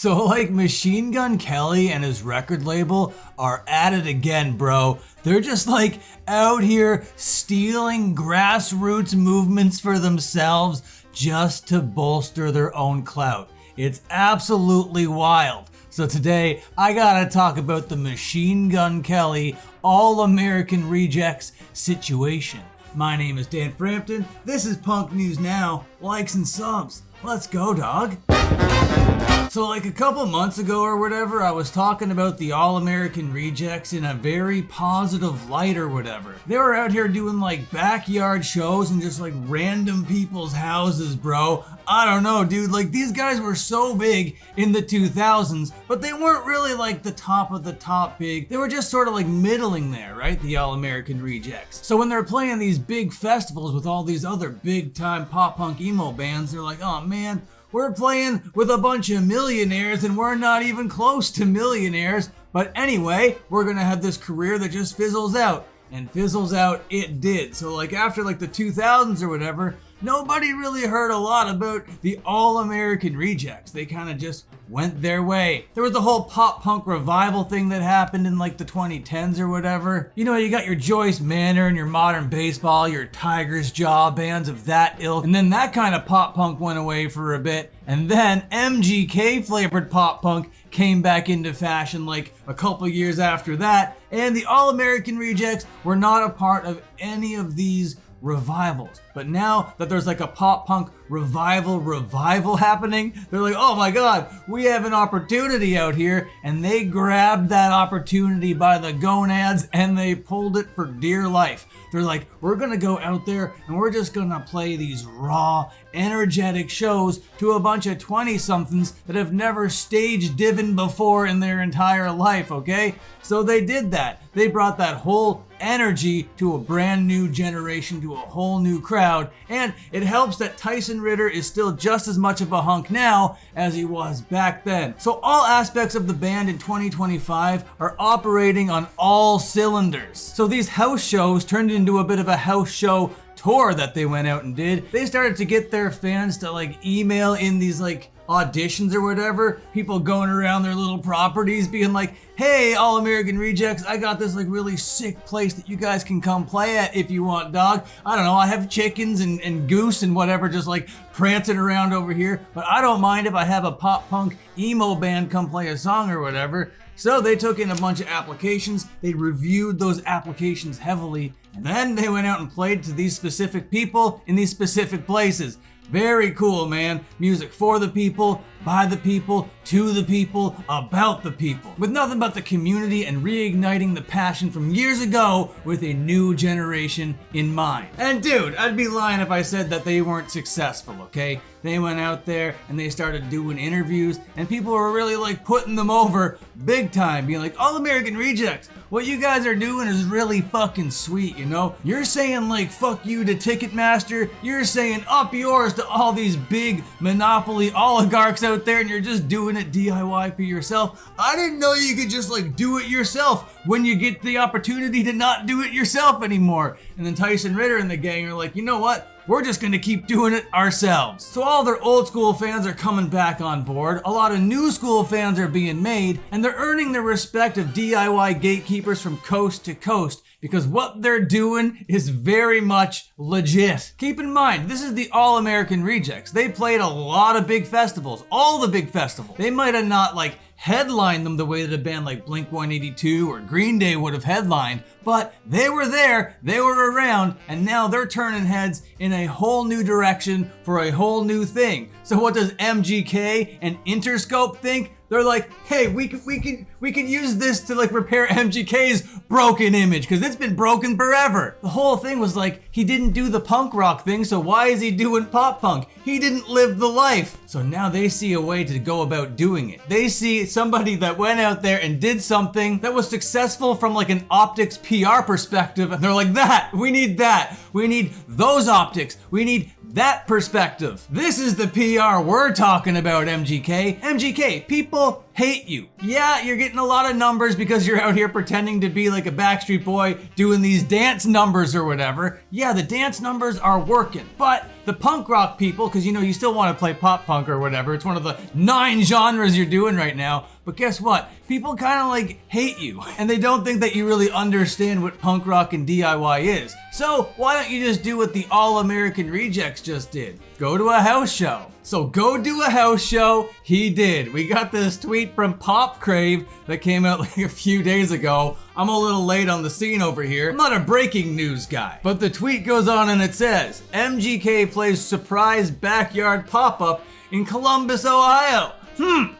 So like Machine Gun Kelly and his record label are at it again, bro. They're just like out here stealing grassroots movements for themselves just to bolster their own clout. It's absolutely wild. So today I gotta talk about the Machine Gun Kelly All-American Rejects situation. My name is Dan Frampton. This is Punk News Now. Likes and subs. Let's go, dog. So like a couple months ago or whatever, I was talking about the All-American Rejects in a very positive light or whatever. They were out here doing like backyard shows and just like random people's houses, bro. I don't know, dude, like these guys were so big in the 2000s, but they weren't really like the top of the top big. They were just sort of like middling there, right? The All-American Rejects. So when they're playing these big festivals with all these other big time pop punk emo bands, they're like, oh man, we're playing with a bunch of millionaires and we're not even close to millionaires. But anyway, we're gonna have this career that just fizzles out. And fizzles out it did. So like after like the 2000s or whatever, nobody really heard a lot about the All-American Rejects. They kind of just went their way. There was the whole pop punk revival thing that happened in like the 2010s or whatever. You know, you got your Joyce Manor and your Modern Baseball, your Tiger's Jaw, bands of that ilk. And then that kind of pop punk went away for a bit. And then MGK flavored pop punk came back into fashion like a couple years after that. And the All-American Rejects were not a part of any of these revivals. But now that there's like a pop punk revival happening, they're like, oh my god, we have an opportunity out here. And they grabbed that opportunity by the gonads and they pulled it for dear life. They're like, we're gonna go out there and we're just gonna play these raw, energetic shows to a bunch of 20-somethings that have never stage divin before in their entire life, okay? So they did that. They brought that whole energy to a brand new generation, to a whole new crowd, and it helps that Tyson Ritter is still just as much of a hunk now as he was back then. So all aspects of the band in 2025 are operating on all cylinders. So these house shows turned into a bit of a house show tour that they went out and did. They started to get their fans to like email in these like auditions or whatever, people going around their little properties being like, hey, All-American Rejects, I got this like really sick place that you guys can come play at if you want, dog. I don't know, I have chickens and goose and whatever just like prancing around over here, but I don't mind if I have a pop punk emo band come play a song or whatever. So they took in a bunch of applications, they reviewed those applications heavily, and then they went out and played to these specific people in these specific places. Very cool, man. Music for the people, by the people, to the people, about the people. With nothing but the community and reigniting the passion from years ago with a new generation in mind. And dude, I'd be lying if I said that they weren't successful, okay? They went out there and they started doing interviews and people were really like putting them over big time, being like, All-American Rejects, what you guys are doing is really fucking sweet, you know? You're saying like fuck you to Ticketmaster, you're saying up yours to all these big monopoly oligarchs out there and you're just doing it DIY for yourself. I didn't know you could just like do it yourself when you get the opportunity to not do it yourself anymore. And then Tyson Ritter and the gang are like, you know what? We're just gonna keep doing it ourselves. So all their old school fans are coming back on board, a lot of new school fans are being made, and they're earning the respect of DIY gatekeepers from coast to coast because what they're doing is very much legit. Keep in mind, this is the All-American Rejects. They played a lot of big festivals, all the big festivals. They might have not like headlined them the way that a band like Blink-182 or Green Day would have headlined, but they were there, they were around, and now they're turning heads in a whole new direction for a whole new thing. So what does MGK and Interscope think? They're like, hey, we could use this to like repair MGK's broken image because it's been broken forever. The whole thing was like, he didn't do the punk rock thing, so why is he doing pop punk? He didn't live the life. So now they see a way to go about doing it. They see somebody that went out there and did something that was successful from like an optics PR perspective, and they're like, we need those optics, we need that perspective. This is the PR we're talking about, MGK. MGK, people hate you. Yeah, you're getting a lot of numbers because you're out here pretending to be like a Backstreet Boy doing these dance numbers or whatever. Yeah, the dance numbers are working, but the punk rock people, because you know you still want to play pop punk or whatever. It's one of the 9 genres you're doing right now. But guess what? People kind of like hate you, and they don't think that you really understand what punk rock and DIY is. So why don't you just do what the All American Rejects just did? Go to a house show. So go do a house show. He did. We got this tweet from Pop Crave that came out like a few days ago. I'm a little late on the scene over here. I'm not a breaking news guy. But the tweet goes on and it says, MGK plays surprise backyard pop-up in Columbus, Ohio.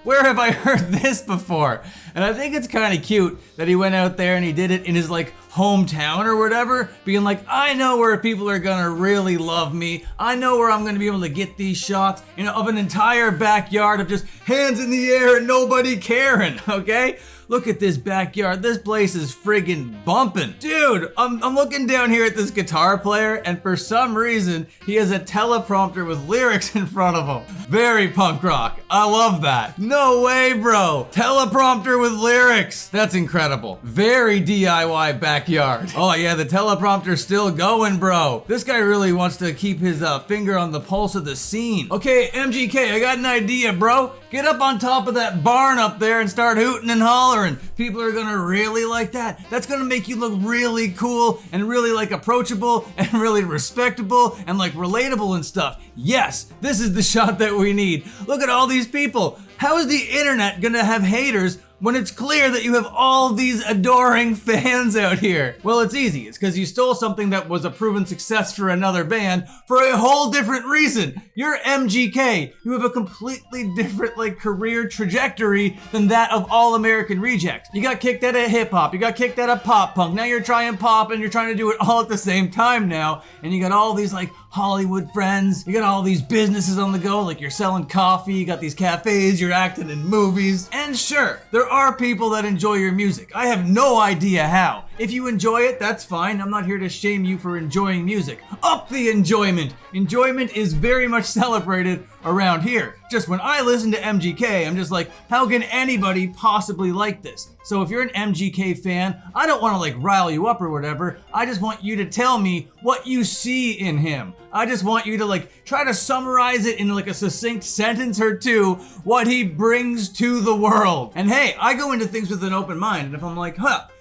Where have I heard this before? And I think it's kind of cute that he went out there and he did it in his like hometown or whatever, being like, I know where people are gonna really love me. I know where I'm gonna be able to get these shots, you know, of an entire backyard of just hands in the air and nobody caring, okay? Look at this backyard. This place is friggin' bumping. Dude, I'm looking down here at this guitar player, and for some reason, he has a teleprompter with lyrics in front of him. Very punk rock. I love that. No way, bro. Teleprompter with lyrics. That's incredible. Very DIY backyard. Oh yeah, the teleprompter's still going, bro. This guy really wants to keep his finger on the pulse of the scene. Okay, MGK, I got an idea, bro. Get up on top of that barn up there and start hooting and hollering. People are gonna really like that. That's gonna make you look really cool and really like approachable and really respectable and like relatable and stuff. Yes, this is the shot that we need. Look at all these people. How is the internet gonna have haters when it's clear that you have all these adoring fans out here? Well, it's easy. It's because you stole something that was a proven success for another band for a whole different reason. You're MGK. You have a completely different like career trajectory than that of All American Rejects. You got kicked out of hip hop. You got kicked out of pop punk. Now you're trying pop and you're trying to do it all at the same time now. And you got all these like Hollywood friends. You got all these businesses on the go, like you're selling coffee, you got these cafes, you're acting in movies. And sure, there are people that enjoy your music. I have no idea how. If you enjoy it, that's fine. I'm not here to shame you for enjoying music. Up the enjoyment. Enjoyment is very much celebrated around here. Just when I listen to MGK, I'm just like, how can anybody possibly like this? So if you're an MGK fan, I don't want to like rile you up or whatever. I just want you to tell me what you see in him. I just want you to like try to summarize it in like a succinct sentence or two, what he brings to the world. And hey, I go into things with an open mind, and if I'm like,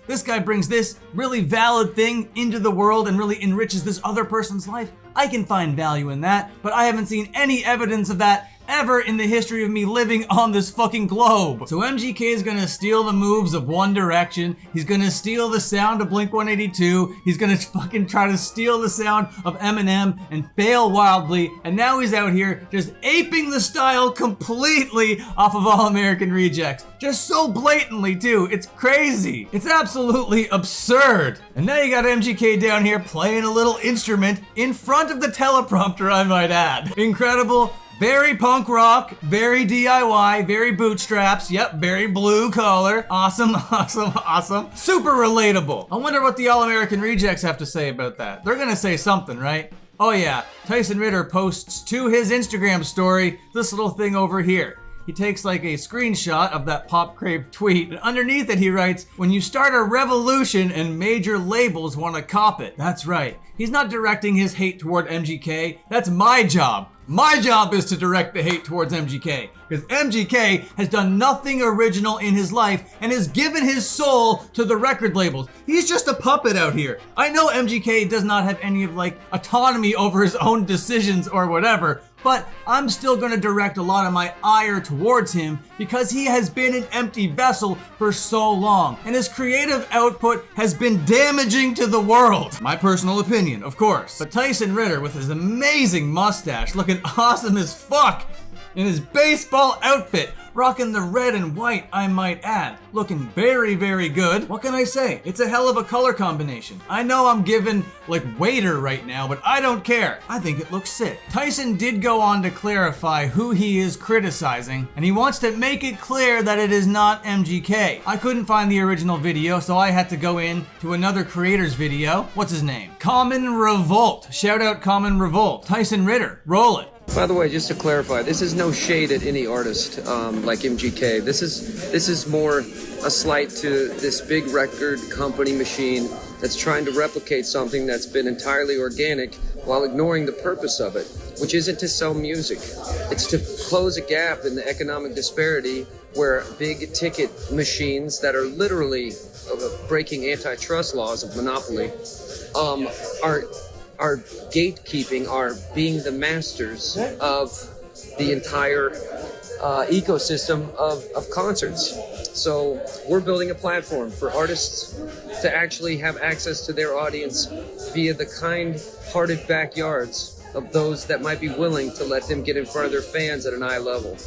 this guy brings this really valid thing into the world and really enriches this other person's life, I can find value in that, but I haven't seen any evidence of that ever in the history of me living on this fucking globe. So MGK is gonna steal the moves of One Direction. He's gonna steal the sound of Blink-182. He's gonna fucking try to steal the sound of Eminem and fail wildly. And now he's out here just aping the style completely off of All American Rejects. Just so blatantly too. It's crazy. It's absolutely absurd. And now you got MGK down here playing a little instrument in front of the teleprompter, I might add. Incredible. Very punk rock, very DIY, very bootstraps, yep, very blue collar. Awesome, awesome, awesome. Super relatable. I wonder what the All American Rejects have to say about that. They're gonna say something, right? Oh yeah, Tyson Ritter posts to his Instagram story this little thing over here. He takes like a screenshot of that Pop Crave tweet, and underneath it he writes, when you start a revolution and major labels want to cop it. That's right. He's not directing his hate toward MGK. That's my job. My job is to direct the hate towards MGK, because MGK has done nothing original in his life and has given his soul to the record labels. He's just a puppet out here. I know MGK does not have any of like autonomy over his own decisions or whatever, but I'm still gonna direct a lot of my ire towards him because he has been an empty vessel for so long, and his creative output has been damaging to the world. My personal opinion, of course. But Tyson Ritter, with his amazing mustache, looking awesome as fuck, in his baseball outfit, rocking the red and white, I might add. Looking very, very good. What can I say? It's a hell of a color combination. I know I'm giving like waiter right now, but I don't care. I think it looks sick. Tyson did go on to clarify who he is criticizing, and he wants to make it clear that it is not MGK. I couldn't find the original video, so I had to go in to another creator's video. What's his name? Common Revolt. Shout out Common Revolt. Tyson Ritter, roll it. By the way, just to clarify, this is no shade at any artist like MGK. This is more a slight to this big record company machine that's trying to replicate something that's been entirely organic while ignoring the purpose of it. which isn't to sell music. It's to close a gap in the economic disparity where big ticket machines that are literally breaking antitrust laws of monopoly are gatekeeping, are being the masters of the entire ecosystem of concerts. So we're building a platform for artists to actually have access to their audience via the kind-hearted backyards of those that might be willing to let them get in front of their fans at an eye level.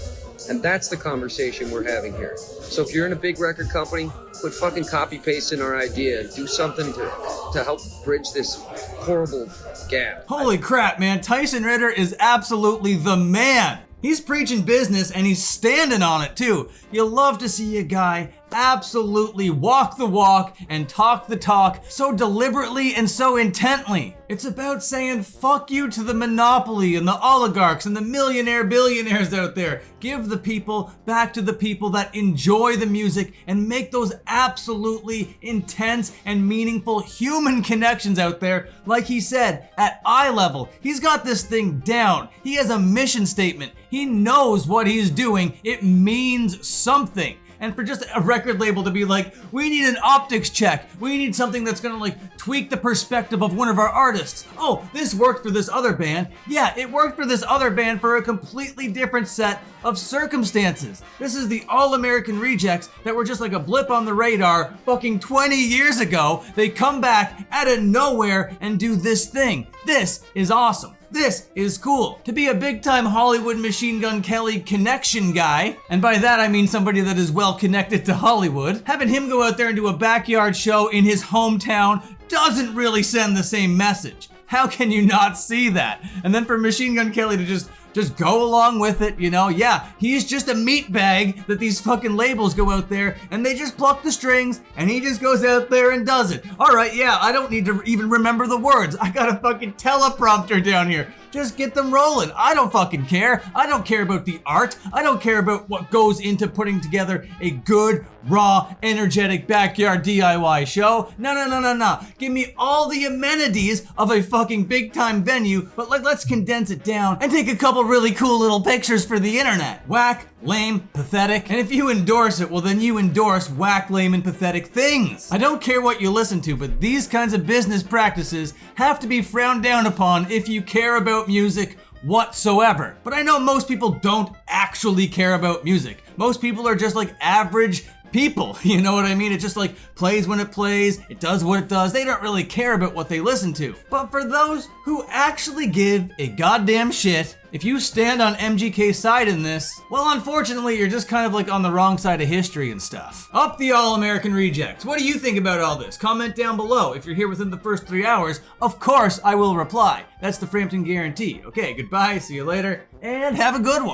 And that's the conversation we're having here. So if you're in a big record company, quit fucking copy-pasting our idea. Do something to help bridge this horrible gap. Holy crap, man. Tyson Ritter is absolutely the man. He's preaching business and he's standing on it too. You love to see a guy absolutely walk the walk and talk the talk so deliberately and so intently. It's about saying fuck you to the monopoly and the oligarchs and the millionaire billionaires out there. Give the people back to the people that enjoy the music and make those absolutely intense and meaningful human connections out there. Like he said, at eye level, he's got this thing down. He has a mission statement. He knows what he's doing. It means something. And for just a record label to be like, we need an optics check. We need something that's gonna like tweak the perspective of one of our artists. Oh, this worked for this other band. Yeah, it worked for this other band for a completely different set of circumstances. This is the All-American Rejects that were just like a blip on the radar fucking 20 years ago. They come back out of nowhere and do this thing. This is awesome. This is cool. To be a big-time Hollywood Machine Gun Kelly connection guy, and by that I mean somebody that is well connected to Hollywood, having him go out there and do a backyard show in his hometown doesn't really send the same message. How can you not see that? And then for Machine Gun Kelly to just go along with it, you know? Yeah, he's just a meat bag that these fucking labels go out there and they just pluck the strings and he just goes out there and does it. All right, yeah, I don't need to even remember the words. I got a fucking teleprompter down here. Just get them rolling. I don't fucking care. I don't care about the art. I don't care about what goes into putting together a good, raw, energetic backyard DIY show. No. Give me all the amenities of a fucking big time venue, but let's condense it down and take a couple really cool little pictures for the internet. Whack, lame, pathetic. And if you endorse it, well then you endorse whack, lame, and pathetic things. I don't care what you listen to, but these kinds of business practices have to be frowned down upon if you care about music whatsoever. But I know most people don't actually care about music. Most people are just like average people, you know what I mean? It just like plays when it plays, it does what it does. They don't really care about what they listen to. But for those who actually give a goddamn shit, if you stand on MGK's side in this, well, unfortunately, you're just kind of like on the wrong side of history and stuff. Up the All-American Rejects. What do you think about all this? Comment down below. If you're here within the first 3 hours, of course I will reply. That's the Frampton guarantee. Okay, goodbye, see you later, and have a good one.